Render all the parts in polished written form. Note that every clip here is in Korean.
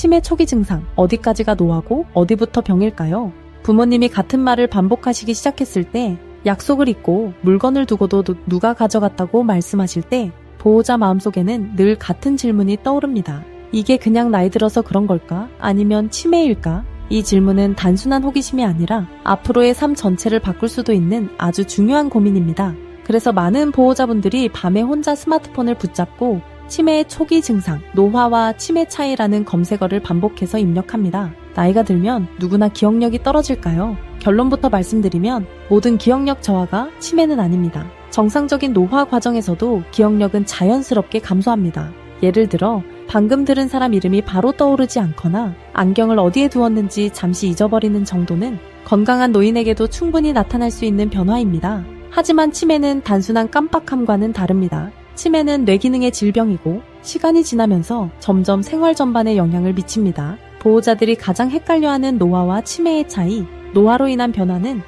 치매 초기 증상, 어디까지가 노화고 어디부터 병일까요? 부모님이 같은 말을 반복하시기 시작했을 때, 약속을 잊고 물건을 두고도 누가 가져갔다고 말씀하실 때 보호자 마음속에는 늘 같은 질문이 떠오릅니다. 이게 그냥 나이 들어서 그런 걸까? 아니면 치매일까? 이 질문은 단순한 호기심이 아니라 앞으로의 삶 전체를 바꿀 수도 있는 아주 중요한 고민입니다. 그래서 많은 보호자분들이 밤에 혼자 스마트폰을 붙잡고 치매의 초기 증상, 노화와 치매 차이라는 검색어를 반복해서 입력합니다. 나이가 들면 누구나 기억력이 떨어질까요? 결론부터 말씀드리면 모든 기억력 저하가 치매는 아닙니다. 정상적인 노화 과정에서도 기억력은 자연스럽게 감소합니다. 예를 들어 방금 들은 사람 이름이 바로 떠오르지 않거나 안경을 어디에 두었는지 잠시 잊어버리는 정도는 건강한 노인에게도 충분히 나타날 수 있는 변화입니다. 하지만 치매는 단순한 깜빡함과는 다릅니다. 치매는 뇌기능의 질병이고 시간이 지나면서 점점 생활 전반에 영향을 미칩니다. 보호자들이 가장 헷갈려하는 노화와 치매의 차이, 노화로 인한 변화는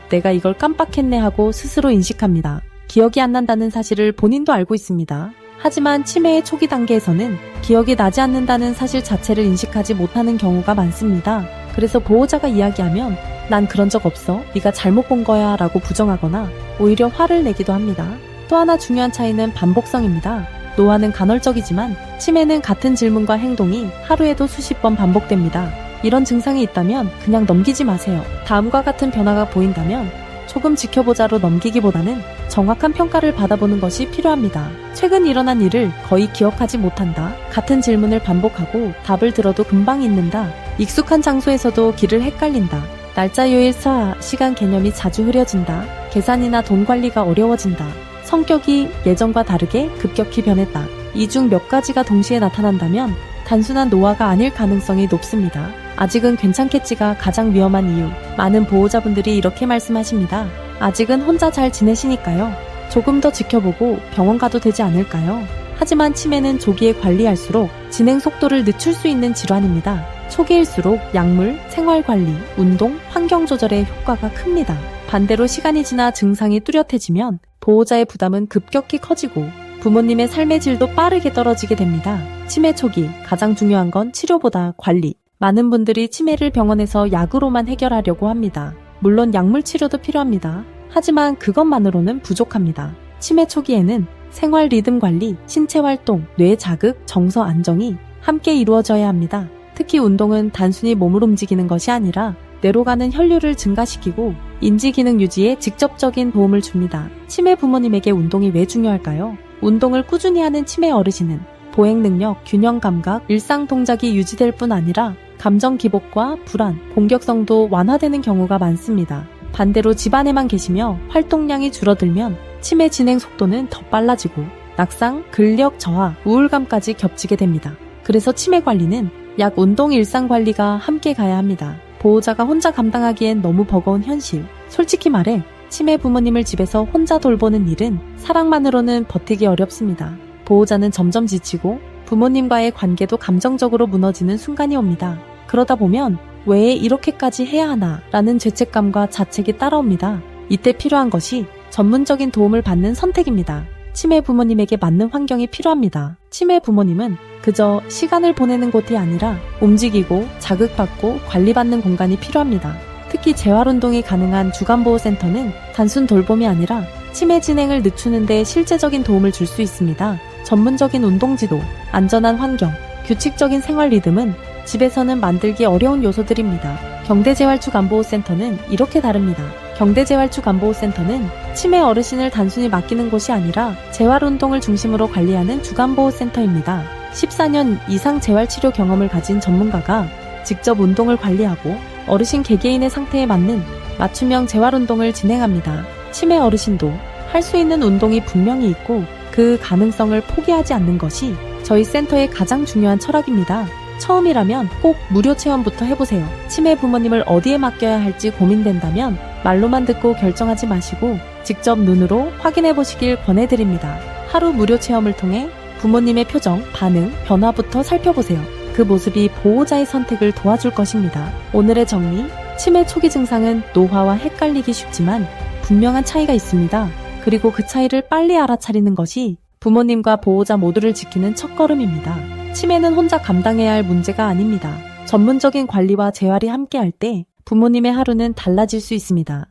내가 이걸 깜빡했네 하고 스스로 인식합니다. 기억이 안 난다는 사실을 본인도 알고 있습니다. 하지만 치매의 초기 단계에서는 기억이 나지 않는다는 사실 자체를 인식하지 못하는 경우가 많습니다. 그래서 보호자가 이야기하면 난 그런 적 없어, 네가 잘못 본 거야 라고 부정하거나 오히려 화를 내기도 합니다. 또 하나 중요한 차이는 반복성입니다. 노화는 간헐적이지만 치매는 같은 질문과 행동이 하루에도 수십 번 반복됩니다. 이런 증상이 있다면 그냥 넘기지 마세요. 다음과 같은 변화가 보인다면 조금 지켜보자로 넘기기보다는 정확한 평가를 받아보는 것이 필요합니다. 최근 일어난 일을 거의 기억하지 못한다. 같은 질문을 반복하고 답을 들어도 금방 잊는다. 익숙한 장소에서도 길을 헷갈린다. 날짜, 요일, 시간 개념이 자주 흐려진다. 계산이나 돈 관리가 어려워진다. 성격이 예전과 다르게 급격히 변했다. 이 중 몇 가지가 동시에 나타난다면 단순한 노화가 아닐 가능성이 높습니다. 아직은 괜찮겠지가 가장 위험한 이유. 많은 보호자분들이 이렇게 말씀하십니다. 아직은 혼자 잘 지내시니까요. 조금 더 지켜보고 병원 가도 되지 않을까요? 하지만 치매는 조기에 관리할수록 진행 속도를 늦출 수 있는 질환입니다. 초기일수록 약물, 생활관리, 운동, 환경 조절에 효과가 큽니다. 반대로 시간이 지나 증상이 뚜렷해지면 보호자의 부담은 급격히 커지고 부모님의 삶의 질도 빠르게 떨어지게 됩니다. 치매 초기, 가장 중요한 건 치료보다 관리. 많은 분들이 치매를 병원에서 약으로만 해결하려고 합니다. 물론 약물 치료도 필요합니다. 하지만 그것만으로는 부족합니다. 치매 초기에는 생활 리듬 관리, 신체 활동, 뇌 자극, 정서 안정이 함께 이루어져야 합니다. 특히 운동은 단순히 몸을 움직이는 것이 아니라 뇌로 가는 혈류를 증가시키고 인지 기능 유지에 직접적인 도움을 줍니다. 치매 부모님에게 운동이 왜 중요할까요? 운동을 꾸준히 하는 치매 어르신은 보행 능력, 균형 감각, 일상 동작이 유지될 뿐 아니라 감정 기복과 불안, 공격성도 완화되는 경우가 많습니다. 반대로 집안에만 계시며 활동량이 줄어들면 치매 진행 속도는 더 빨라지고 낙상, 근력 저하, 우울감까지 겹치게 됩니다. 그래서 치매 관리는 약 운동 일상 관리가 함께 가야 합니다. 보호자가 혼자 감당하기엔 너무 버거운 현실. 솔직히 말해 치매 부모님을 집에서 혼자 돌보는 일은 사랑만으로는 버티기 어렵습니다. 보호자는 점점 지치고 부모님과의 관계도 감정적으로 무너지는 순간이 옵니다. 그러다 보면 왜 이렇게까지 해야 하나 라는 죄책감과 자책이 따라옵니다. 이때 필요한 것이 전문적인 도움을 받는 선택입니다. 치매 부모님에게 맞는 환경이 필요합니다. 치매 부모님은 그저 시간을 보내는 곳이 아니라 움직이고 자극받고 관리받는 공간이 필요합니다. 특히 재활운동이 가능한 주간보호센터는 단순 돌봄이 아니라 치매 진행을 늦추는 데 실제적인 도움을 줄 수 있습니다. 전문적인 운동지도, 안전한 환경, 규칙적인 생활 리듬은 집에서는 만들기 어려운 요소들입니다. 경대재활주간보호센터는 이렇게 다릅니다. 경대재활주간보호센터는 치매 어르신을 단순히 맡기는 곳이 아니라 재활운동을 중심으로 관리하는 주간보호센터입니다. 14년 이상 재활치료 경험을 가진 전문가가 직접 운동을 관리하고 어르신 개개인의 상태에 맞는 맞춤형 재활운동을 진행합니다. 치매 어르신도 할 수 있는 운동이 분명히 있고 그 가능성을 포기하지 않는 것이 저희 센터의 가장 중요한 철학입니다. 처음이라면 꼭 무료 체험부터 해보세요. 치매 부모님을 어디에 맡겨야 할지 고민된다면 말로만 듣고 결정하지 마시고 직접 눈으로 확인해보시길 권해드립니다. 하루 무료 체험을 통해 부모님의 표정, 반응, 변화부터 살펴보세요. 그 모습이 보호자의 선택을 도와줄 것입니다. 오늘의 정리, 치매 초기 증상은 노화와 헷갈리기 쉽지만 분명한 차이가 있습니다. 그리고 그 차이를 빨리 알아차리는 것이 부모님과 보호자 모두를 지키는 첫걸음입니다. 치매는 혼자 감당해야 할 문제가 아닙니다. 전문적인 관리와 재활이 함께할 때 부모님의 하루는 달라질 수 있습니다.